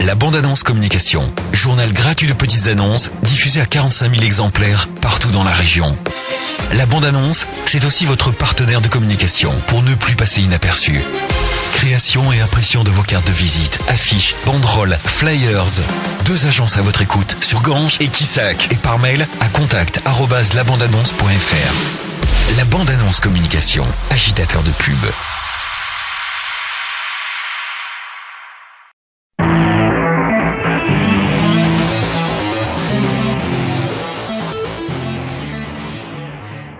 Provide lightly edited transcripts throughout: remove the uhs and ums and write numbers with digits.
La bande-annonce communication. Journal gratuit de petites annonces diffusé à 45 000 exemplaires partout dans la région. La bande-annonce, c'est aussi votre partenaire de communication pour ne plus passer inaperçu. Création et impression de vos cartes de visite, affiches, banderoles, flyers. 2 agences à votre écoute sur Ganges et Quissac et par mail à contact@labandeannonce.fr. La bande-annonce communication, agitateur de pub.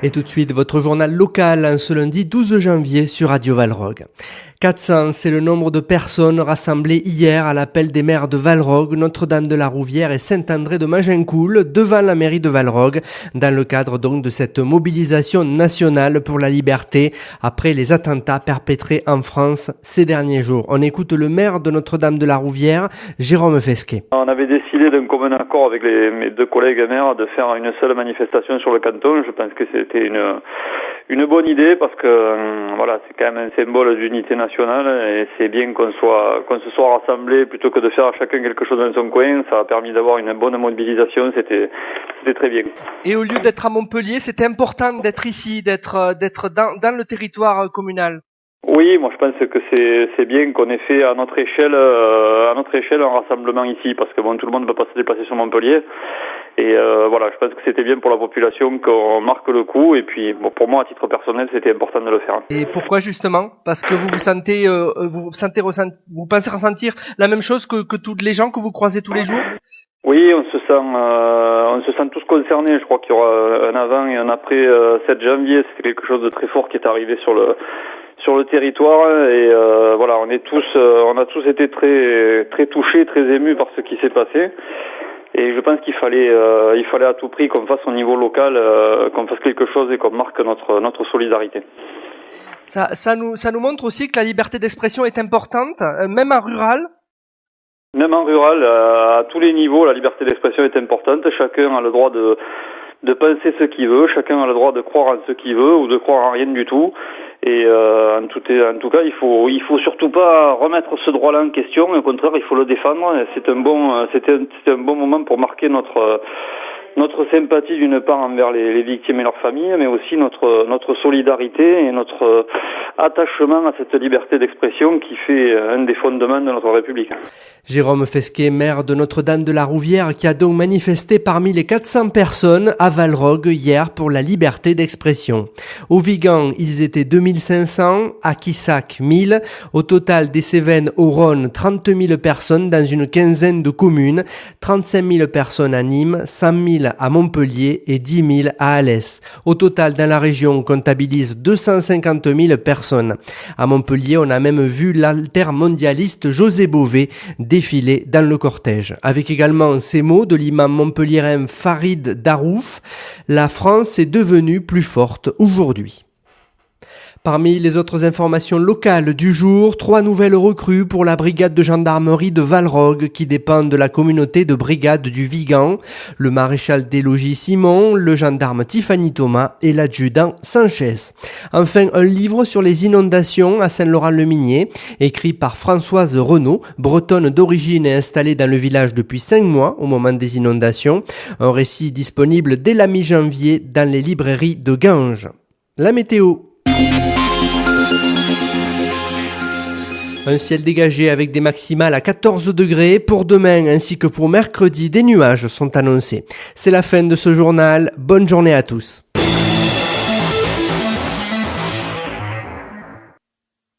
Et tout de suite, votre journal local ce lundi 12 janvier sur Radio Valrog. 400, c'est le nombre de personnes rassemblées hier à l'appel des maires de Valrog, Notre-Dame-de-la-Rouvière et Saint-André-de-Magincoul devant la mairie de Valrog, dans le cadre donc de cette mobilisation nationale pour la liberté après les attentats perpétrés en France ces derniers jours. On écoute le maire de Notre-Dame-de-la-Rouvière, Jérôme Fesquet. On avait décidé d'un commun accord avec mes 2 collègues maires de faire une seule manifestation sur le canton. Je pense que c'était une bonne idée parce que voilà, c'est quand même un symbole d'unité nationale et c'est bien qu'on se soit rassemblés plutôt que de faire à chacun quelque chose dans son coin. Ça a permis d'avoir une bonne mobilisation, c'était très bien. Et au lieu d'être à Montpellier, c'était important d'être ici, d'être dans le territoire communal. Oui, moi je pense que c'est bien qu'on ait fait à notre échelle un rassemblement ici parce que bon, tout le monde ne peut pas se déplacer sur Montpellier. Et voilà, je pense que c'était bien pour la population qu'on marque le coup. Et puis, bon, pour moi, à titre personnel, c'était important de le faire. Et pourquoi justement ? Parce que vous pensez ressentir la même chose que tous les gens que vous croisez tous les jours ? Oui, on se sent tous concernés. Je crois qu'il y aura un avant et un après 7 janvier. C'était quelque chose de très fort qui est arrivé sur le territoire. Et voilà, on a tous été très touchés, très émus par ce qui s'est passé. Et je pense qu'il fallait à tout prix qu'on fasse au niveau local, qu'on fasse quelque chose et qu'on marque notre solidarité. Ça nous montre aussi que la liberté d'expression est importante, même en rural. Même en rural, à tous les niveaux, la liberté d'expression est importante. Chacun a le droit de penser ce qu'il veut, chacun a le droit de croire en ce qu'il veut ou de croire en rien du tout. Et en tout cas, il faut surtout pas remettre ce droit-là en question. Au contraire, il faut le défendre. C'était un bon moment pour marquer notre sympathie d'une part envers les victimes et leurs familles, mais aussi notre solidarité et notre attachement à cette liberté d'expression qui fait un des fondements de notre République. Jérôme Fesquet, maire de Notre-Dame-de-la-Rouvière, qui a donc manifesté parmi les 400 personnes à Valrog hier pour la liberté d'expression. Au Vigan, ils étaient 2500, à Quissac 1000. Au total, des Cévennes au Rhône, 30 000 personnes dans une quinzaine de communes, 35 000 personnes à Nîmes, 100 000 à Montpellier et 10 000 à Alès. Au total, dans la région, on comptabilise 250 000 personnes. À Montpellier, on a même vu l'altermondialiste José Bové défiler dans le cortège. Avec également ces mots de l'imam montpelliérain Farid Darouf, la France est devenue plus forte aujourd'hui. Parmi les autres informations locales du jour, 3 nouvelles recrues pour la brigade de gendarmerie de Valrog qui dépend de la communauté de brigade du Vigan, le maréchal des logis Simon, le gendarme Tiffany Thomas et l'adjudant Sanchez. Enfin, un livre sur les inondations à Saint-Laurent-le-Minier, écrit par Françoise Renaud, bretonne d'origine et installée dans le village depuis 5 mois au moment des inondations. Un récit disponible dès la mi-janvier dans les librairies de Ganges. La météo. Un ciel dégagé avec des maximales à 14 degrés. Pour demain ainsi que pour mercredi, des nuages sont annoncés. C'est la fin de ce journal. Bonne journée à tous.